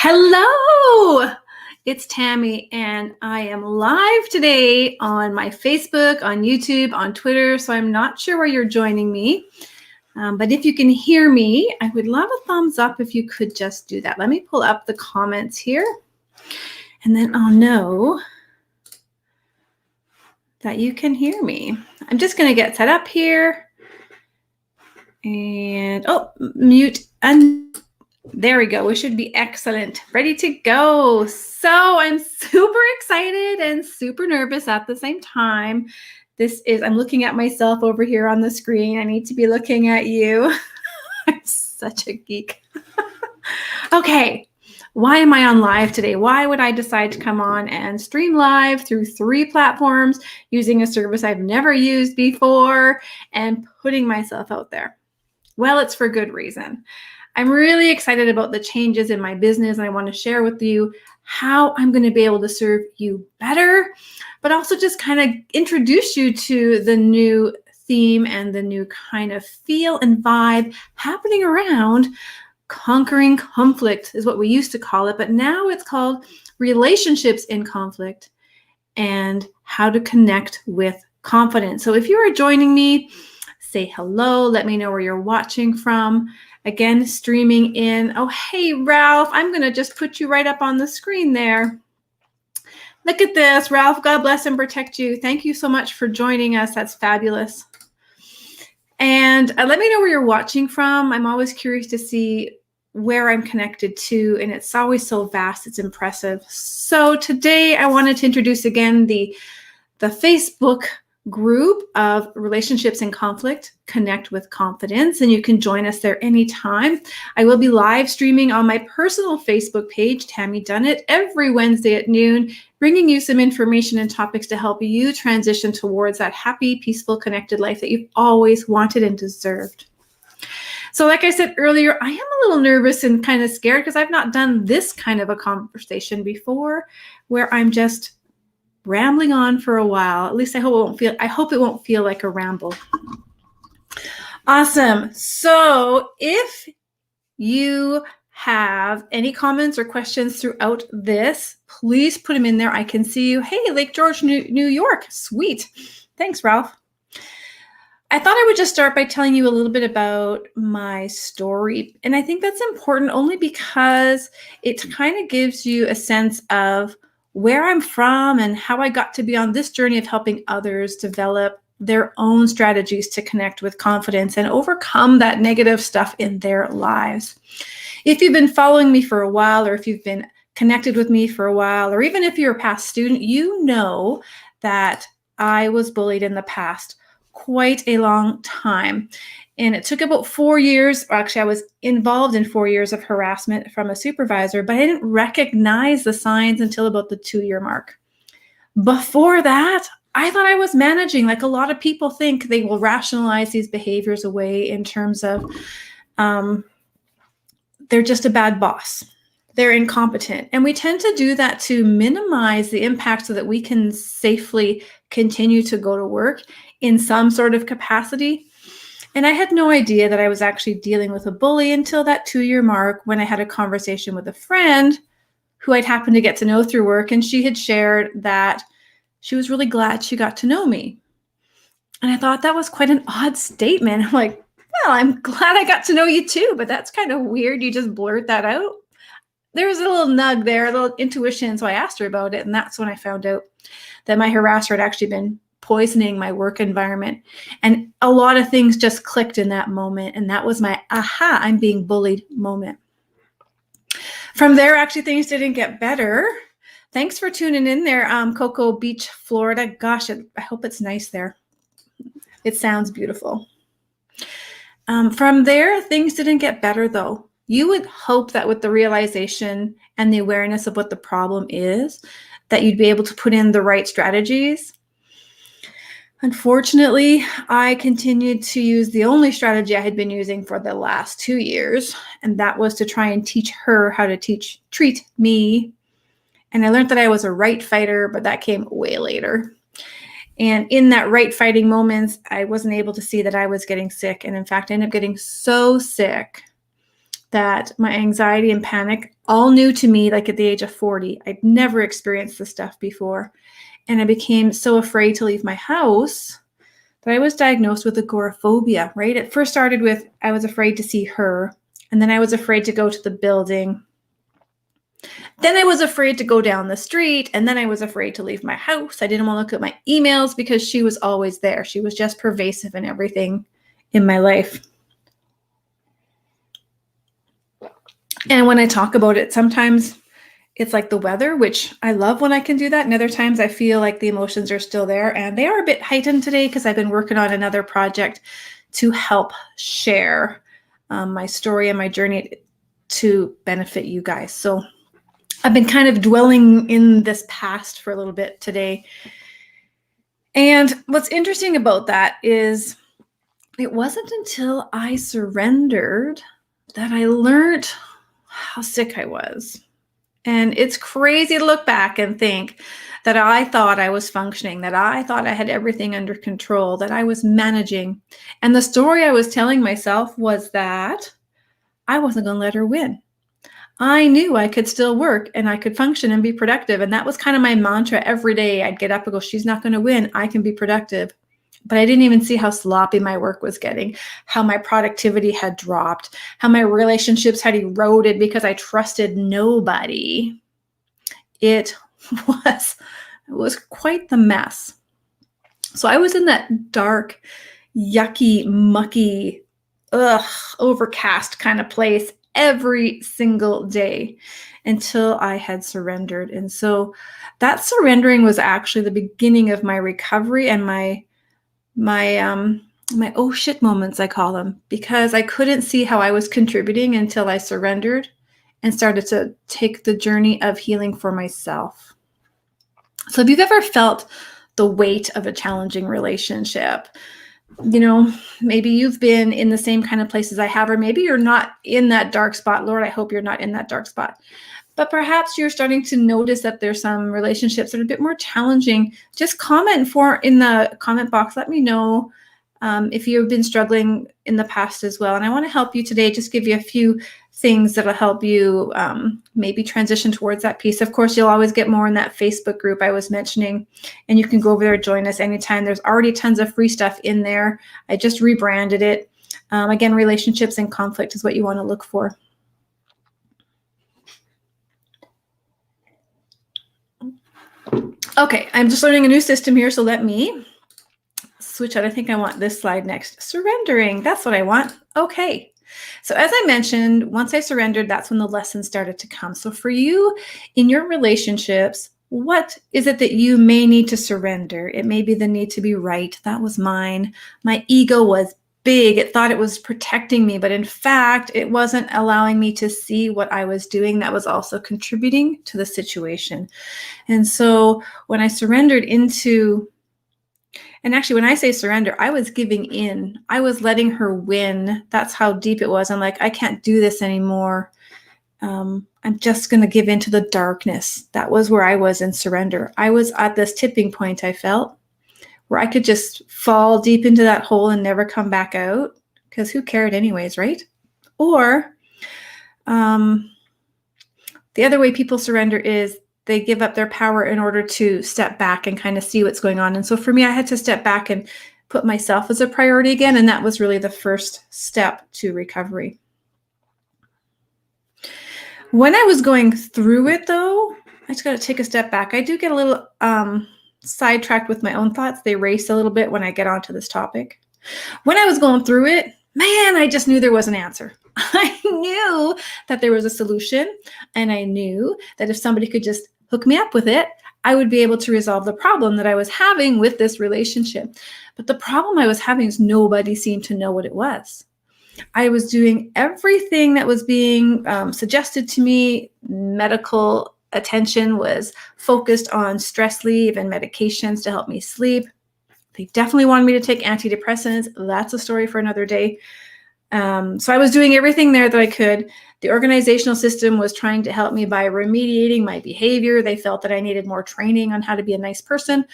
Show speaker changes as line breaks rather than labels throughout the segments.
Hello, it's Tammy, and I am live today on my Facebook, on YouTube, on Twitter, so I'm not sure where you're joining me, but if you can hear me, I would love a thumbs up if you could just do that. Let me pull up the comments here, and then I'll know that you can hear me. I'm just going to get set up here, and mute and there we go. We should be excellent. Ready to go. So I'm super excited and super nervous at the same time. I'm looking at myself over here on the screen. I need to be looking at you. I'm such a geek. Okay. Why am I on live today? Why would I decide to come on and stream live through 3 platforms using a service I've never used before and putting myself out there? Well, it's for good reason. I'm really excited about the changes in my business, and I want to share with you how I'm going to be able to serve you better, but also just kind of introduce you to the new theme and the new kind of feel and vibe happening around conquering conflict is what we used to call it, but now it's called relationships in conflict and how to connect with confidence. So if you are joining me, say hello, let me know where you're watching from. Again, streaming in. Oh, hey, Ralph, I'm going to just put you right up on the screen there. Look at this, Ralph. God bless and protect you. Thank you so much for joining us. That's fabulous. And let me know where you're watching from. I'm always curious to see where I'm connected to, and it's always so vast. It's impressive. So today I wanted to introduce again the Facebook group of Relationships in Conflict, Connect with Confidence, and you can join us there anytime. I will be live streaming on my personal Facebook page, Tammy Dunnett, every Wednesday at noon, bringing you some information and topics to help you transition towards that happy, peaceful, connected life that you've always wanted and deserved. So like I said earlier, I am a little nervous and kind of scared because I've not done this kind of a conversation before where I'm just rambling on for a while. At least I hope it won't feel like a ramble. Awesome. So if you have any comments or questions throughout this, please put them in there. I can see you. Hey, Lake George, New York. Sweet. Thanks, Ralph. I thought I would just start by telling you a little bit about my story. And I think that's important only because it kind of gives you a sense of where I'm from and how I got to be on this journey of helping others develop their own strategies to connect with confidence and overcome that negative stuff in their lives. If you've been following me for a while, or if you've been connected with me for a while, or even if you're a past student, you know that I was bullied in the past quite a long time. And it took about 4 years, or actually I was involved in 4 years of harassment from a supervisor, but I didn't recognize the signs until about the 2-year mark. Before that, I thought I was managing. Like a lot of people think, they will rationalize these behaviors away in terms of they're just a bad boss. They're incompetent. And we tend to do that to minimize the impact so that we can safely continue to go to work in some sort of capacity. And I had no idea that I was actually dealing with a bully until that 2-year mark, when I had a conversation with a friend who I'd happened to get to know through work. And she had shared that she was really glad she got to know me. And I thought that was quite an odd statement. I'm like, well, I'm glad I got to know you too, but that's kind of weird. You just blurt that out. There was a little nug there, a little intuition. So I asked her about it. And that's when I found out that my harasser had actually been poisoning my work environment. And a lot of things just clicked in that moment. And that was my aha, I'm being bullied moment. From there, actually, things didn't get better. Thanks for tuning in there, Cocoa Beach, Florida. Gosh, I hope it's nice there. It sounds beautiful. From there, things didn't get better, though. You would hope that with the realization and the awareness of what the problem is, that you'd be able to put in the right strategies. Unfortunately, I continued to use the only strategy I had been using for the last 2 years, and that was to try and teach her how to treat me. And I learned that I was a right fighter, but that came way later. And in that right fighting moments, I wasn't able to see that I was getting sick. And in fact, I ended up getting so sick that my anxiety and panic, all new to me, like at the age of 40. I'd never experienced this stuff before. And I became so afraid to leave my house that I was diagnosed with agoraphobia, right? It first started with I was afraid to see her. And then I was afraid to go to the building. Then I was afraid to go down the street. And then I was afraid to leave my house. I didn't want to look at my emails because she was always there. She was just pervasive in everything in my life. And when I talk about it, sometimes it's like the weather, which I love when I can do that. And other times I feel like the emotions are still there, and they are a bit heightened today because I've been working on another project to help share my story and my journey to benefit you guys. So I've been kind of dwelling in this past for a little bit today. And what's interesting about that is it wasn't until I surrendered that I learned how sick I was. And it's crazy to look back and think that I thought I was functioning, that I thought I had everything under control, that I was managing. And the story I was telling myself was that I wasn't going to let her win. I knew I could still work and I could function and be productive. And that was kind of my mantra every day. I'd get up and go, she's not going to win. I can be productive. But I didn't even see how sloppy my work was getting, how my productivity had dropped, how my relationships had eroded because I trusted nobody. It was quite the mess. So I was in that dark, yucky, mucky, overcast kind of place every single day until I had surrendered. And so that surrendering was actually the beginning of my recovery and my oh shit moments, I call them, because I couldn't see how I was contributing until I surrendered and started to take the journey of healing for myself. So if you've ever felt the weight of a challenging relationship, maybe you've been in the same kind of places I have, or maybe you're not in that dark spot. Lord, I hope you're not in that dark spot. But perhaps you're starting to notice that there's some relationships that are a bit more challenging. Just comment in the comment box. Let me know if you've been struggling in the past as well. And I want to help you today, just give you a few things that'll help you maybe transition towards that piece. Of course, you'll always get more in that Facebook group I was mentioning, and you can go over there and join us anytime. There's already tons of free stuff in there. I just rebranded it. Again, relationships and conflict is what you want to look for. Okay, I'm just learning a new system here, so let me switch out. I think I want this slide next. Surrendering, that's what I want. Okay, so as I mentioned, once I surrendered, that's when the lessons started to come. So for you in your relationships, what is it that you may need to surrender? It may be the need to be right. That was mine. My ego was big. It thought it was protecting me, but in fact, it wasn't allowing me to see what I was doing. That was also contributing to the situation. And so when I surrendered into, and actually when I say surrender, I was giving in. I was letting her win. That's how deep it was. I'm like, I can't do this anymore. I'm just going to give in to the darkness. That was where I was in surrender. I was at this tipping point, I felt, where I could just fall deep into that hole and never come back out, because who cared anyways, right? Or the other way people surrender is they give up their power in order to step back and kind of see what's going on. And so for me, I had to step back and put myself as a priority again. And that was really the first step to recovery. When I was going through it, though, I just got to take a step back. I do get a little sidetracked with my own thoughts. They race a little bit when I get onto this topic. When I was going through it, man, I just knew there was an answer. I knew that there was a solution, and I knew that if somebody could just hook me up with it, I would be able to resolve the problem that I was having with this relationship. But the problem I was having is nobody seemed to know what it was. I was doing everything that was being suggested to me. Medical attention was focused on stress leave and medications to help me sleep. They definitely wanted me to take antidepressants. That's a story for another day. So I was doing everything there that I could. The organizational system was trying to help me by remediating my behavior. They felt that I needed more training on how to be a nice person.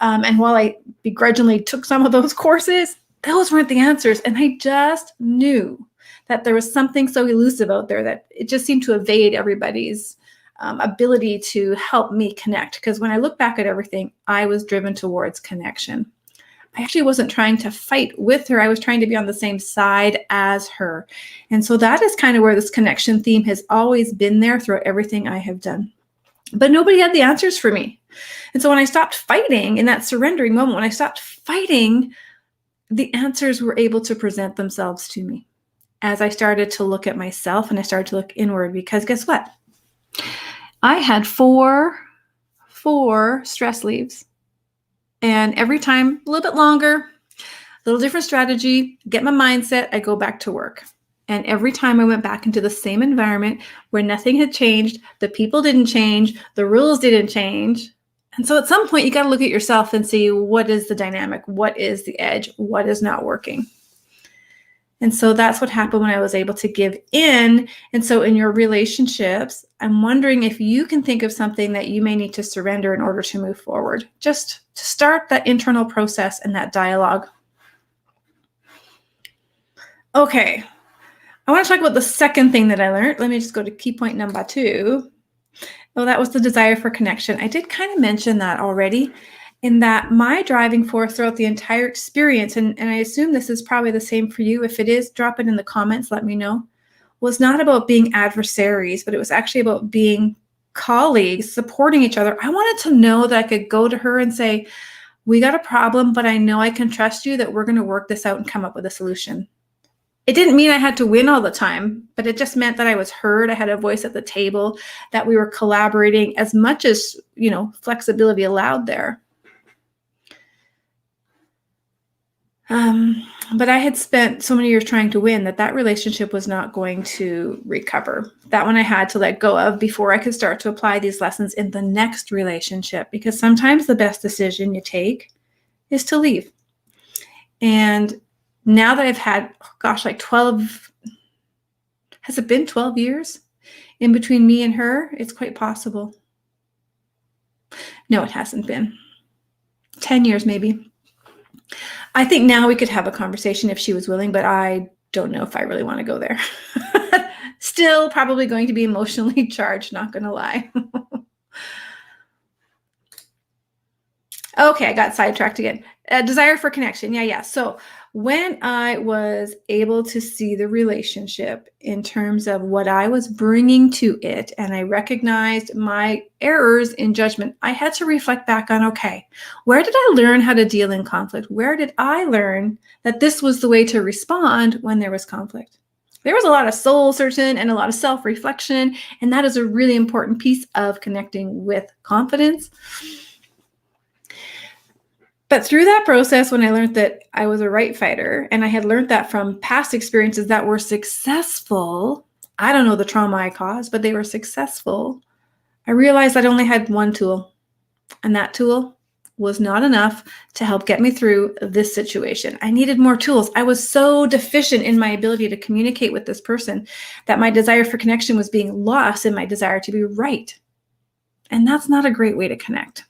And while I begrudgingly took some of those courses, those weren't the answers. And I just knew that there was something so elusive out there that it just seemed to evade everybody's ability to help me connect. Because when I look back at everything, I was driven towards connection. I actually wasn't trying to fight with her. I was trying to be on the same side as her. And so that is kind of where this connection theme has always been there throughout everything I have done. But nobody had the answers for me. And so when I stopped fighting in that surrendering moment, when I stopped fighting, the answers were able to present themselves to me as I started to look at myself and I started to look inward. Because guess what? I had four stress leaves. And every time, a little bit longer, a little different strategy, get my mindset, I go back to work. And every time I went back into the same environment where nothing had changed, the people didn't change, the rules didn't change. And so at some point, you got to look at yourself and see, what is the dynamic? What is the edge? What is not working? And so that's what happened when I was able to give in. And so in your relationships, I'm wondering if you can think of something that you may need to surrender in order to move forward, just to start that internal process and that dialogue. Okay, I want to talk about the second thing that I learned. Let me just go to key point number 2. Well, that was the desire for connection. I did kind of mention that already, in that my driving force throughout the entire experience, and I assume this is probably the same for you. If it is, drop it in the comments, let me know, was not about being adversaries, but it was actually about being colleagues, supporting each other. I wanted to know that I could go to her and say, we got a problem, but I know I can trust you that we're going to work this out and come up with a solution. It didn't mean I had to win all the time, but it just meant that I was heard. I had a voice at the table, that we were collaborating as much as, flexibility allowed there. But I had spent so many years trying to win that relationship was not going to recover. That one I had to let go of before I could start to apply these lessons in the next relationship, because sometimes the best decision you take is to leave. And now that I've had, 12, has it been 12 years in between me and her? It's quite possible. No, it hasn't been. 10 years maybe. I think now we could have a conversation if she was willing, but I don't know if I really want to go there. Still probably going to be emotionally charged, not going to lie. Okay, I got sidetracked again. Desire for connection. Yeah. So when I was able to see the relationship in terms of what I was bringing to it, and I recognized my errors in judgment, I had to reflect back on, okay, where did I learn how to deal in conflict? Where did I learn that this was the way to respond when there was conflict? There was a lot of soul searching and a lot of self-reflection, and that is a really important piece of connecting with confidence. But through that process, when I learned that I was a right fighter, and I had learned that from past experiences that were successful, I don't know the trauma I caused, but they were successful, I realized I only had one tool, and that tool was not enough to help get me through this situation. I needed more tools. I was so deficient in my ability to communicate with this person that my desire for connection was being lost in my desire to be right. And that's not a great way to connect.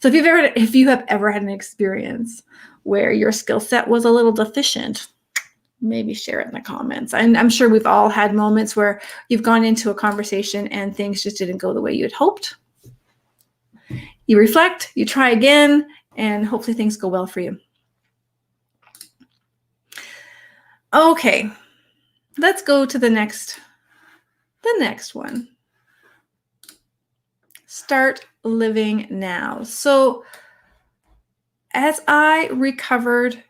So if you have ever had an experience where your skill set was a little deficient, maybe share it in the comments. And I'm sure we've all had moments where you've gone into a conversation and things just didn't go the way you had hoped. You reflect, you try again, and hopefully things go well for you. Okay, let's go to the next one. Start living now. So as I recovered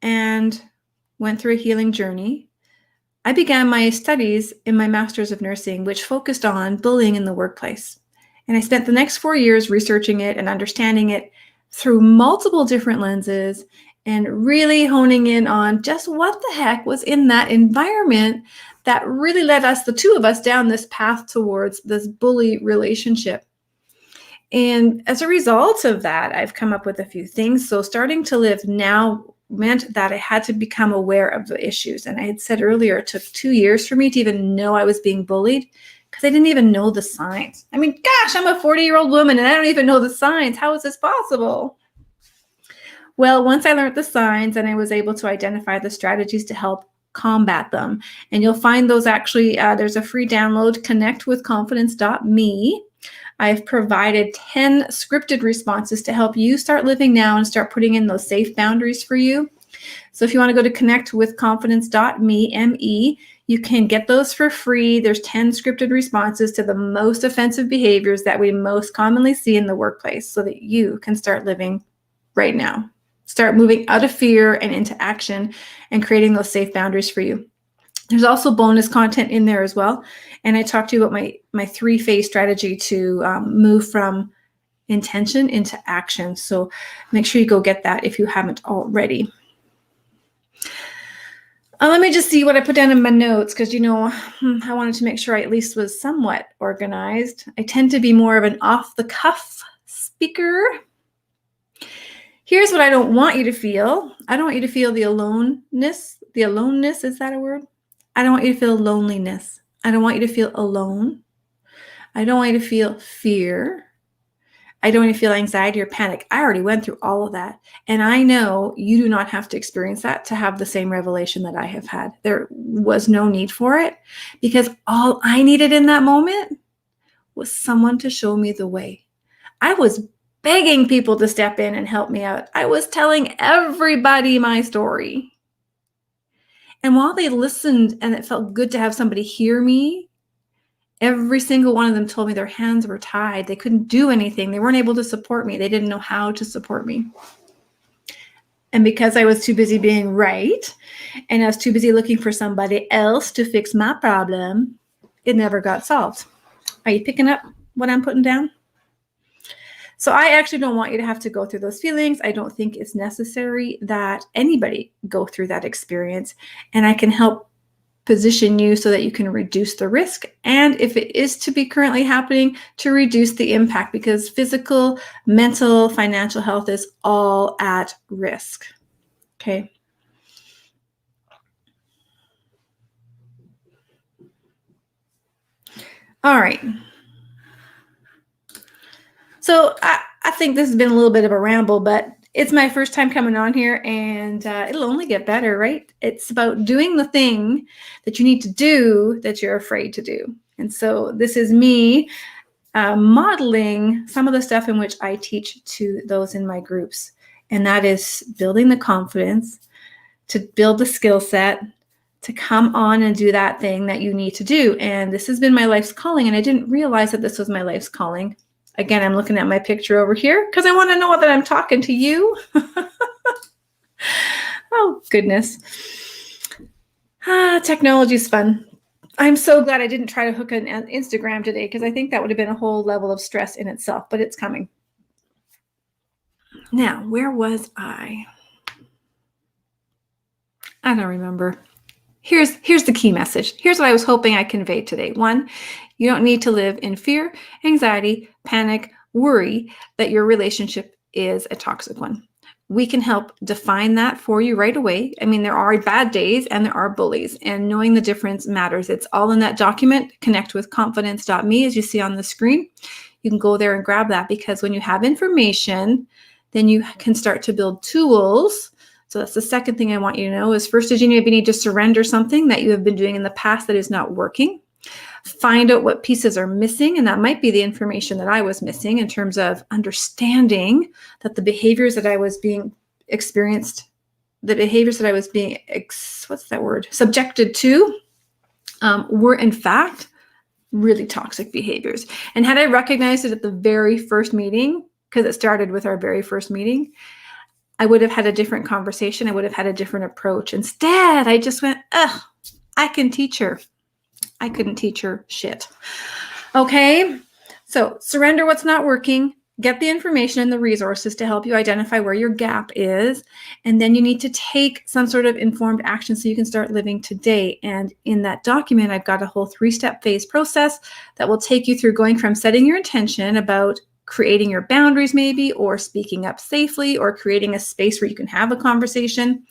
and went through a healing journey, I began my studies in my Master's of Nursing, which focused on bullying in the workplace. And I spent the next 4 years researching it and understanding it through multiple different lenses and really honing in on just what the heck was in that environment that really led us, the two of us, down this path towards this bully relationship. And as a result of that, I've come up with a few things. So starting to live now meant that I had to become aware of the issues. And I had said earlier, it took 2 years for me to even know I was being bullied because I didn't even know the signs. I mean, gosh, I'm a 40-year-old woman and I don't even know the signs. How is this possible? Well, once I learned the signs and I was able to identify the strategies to help combat them. And you'll find those actually, there's a free download, connectwithconfidence.me. I've provided 10 scripted responses to help you start living now and start putting in those safe boundaries for you. So if you want to go to connectwithconfidence.me, you can get those for free. There's 10 scripted responses to the most offensive behaviors that we most commonly see in the workplace so that you can start living right now. Start moving out of fear and into action and creating those safe boundaries for you. There's also bonus content in there as well. And I talked to you about my 3-phase strategy to move from intention into action. So make sure you go get that if you haven't already. Let me just see what I put down in my notes because, I wanted to make sure I at least was somewhat organized. I tend to be more of an off-the-cuff speaker. Here's what I don't want you to feel. I don't want you to feel the aloneness. The aloneness, is that a word? I don't want you to feel loneliness. I don't want you to feel alone. I don't want you to feel fear. I don't want you to feel anxiety or panic. I already went through all of that. And I know you do not have to experience that to have the same revelation that I have had. There was no need for it because all I needed in that moment was someone to show me the way. I was begging people to step in and help me out. I was telling everybody my story. And while they listened and it felt good to have somebody hear me, every single one of them told me their hands were tied. They couldn't do anything. They weren't able to support me. They didn't know how to support me. And because I was too busy being right, and I was too busy looking for somebody else to fix my problem, it never got solved. Are you picking up what I'm putting down? So I actually don't want you to have to go through those feelings. I don't think it's necessary that anybody go through that experience. And I can help position you so that you can reduce the risk. And if it is to be currently happening, to reduce the impact, because physical, mental, financial health is all at risk. Okay. All right. So I think this has been a little bit of a ramble, but it's my first time coming on here and it'll only get better, right? It's about doing the thing that you need to do that you're afraid to do. And so this is me modeling some of the stuff in which I teach to those in my groups. And that is building the confidence, to build the skill set, to come on and do that thing that you need to do. And this has been my life's calling. And I didn't realize that this was my life's calling. Again, I'm looking at my picture over here because I want to know that I'm talking to you. Oh, goodness. Technology is fun. I'm so glad I didn't try to hook an Instagram today because I think that would have been a whole level of stress in itself, but it's coming. Now, where was I? I don't remember. Here's the key message. Here's what I was hoping I conveyed today. 1, you don't need to live in fear, anxiety, panic, worry that your relationship is a toxic one. We can help define that for you right away. I mean, there are bad days and there are bullies, and knowing the difference matters. It's all in that document, connectwithconfidence.me, as you see on the screen. You can go there and grab that because when you have information, then you can start to build tools. So that's the second thing I want you to know is first, you maybe need to surrender something that you have been doing in the past that is not working. Find out what pieces are missing. And that might be the information that I was missing in terms of understanding that the behaviors that I was being subjected to were in fact really toxic behaviors. And had I recognized it at the very first meeting, because it started with our very first meeting, I would have had a different conversation. I would have had a different approach. Instead, I just went, I can teach her. I couldn't teach her shit. Okay. So surrender what's not working, get the information and the resources to help you identify where your gap is. And then you need to take some sort of informed action so you can start living today. And in that document, I've got a whole 3-step phase process that will take you through going from setting your intention about creating your boundaries maybe, or speaking up safely, or creating a space where you can have a conversation.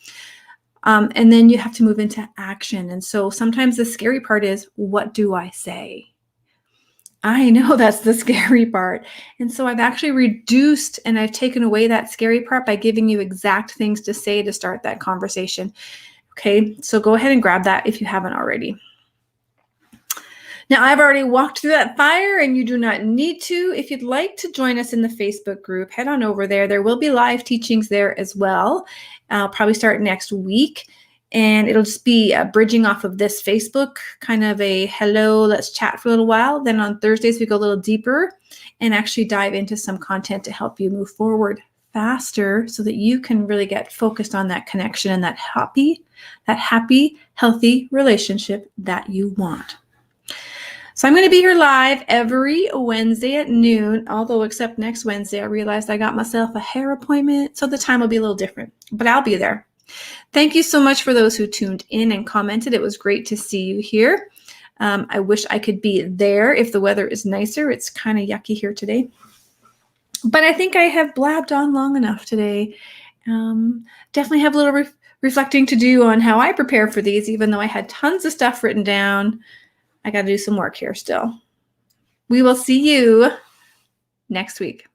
And then you have to move into action. And so sometimes the scary part is, what do I say? I know that's the scary part. And so I've actually reduced and I've taken away that scary part by giving you exact things to say to start that conversation. Okay, so go ahead and grab that if you haven't already. Now, I've already walked through that fire and you do not need to. If you'd like to join us in the Facebook group, head on over there. There will be live teachings there as well. I'll probably start next week. And it'll just be bridging off of this Facebook, kind of a hello, let's chat for a little while. Then on Thursdays, we go a little deeper and actually dive into some content to help you move forward faster so that you can really get focused on that connection and that happy, healthy relationship that you want. So I'm going to be here live every Wednesday at noon, although except next Wednesday, I realized I got myself a hair appointment, so the time will be a little different, but I'll be there. Thank you so much for those who tuned in and commented. It was great to see you here. I wish I could be there if the weather is nicer. It's kind of yucky here today. But I think I have blabbed on long enough today. Definitely have a little reflecting to do on how I prepare for these, even though I had tons of stuff written down. I got to do some work here still. We will see you next week.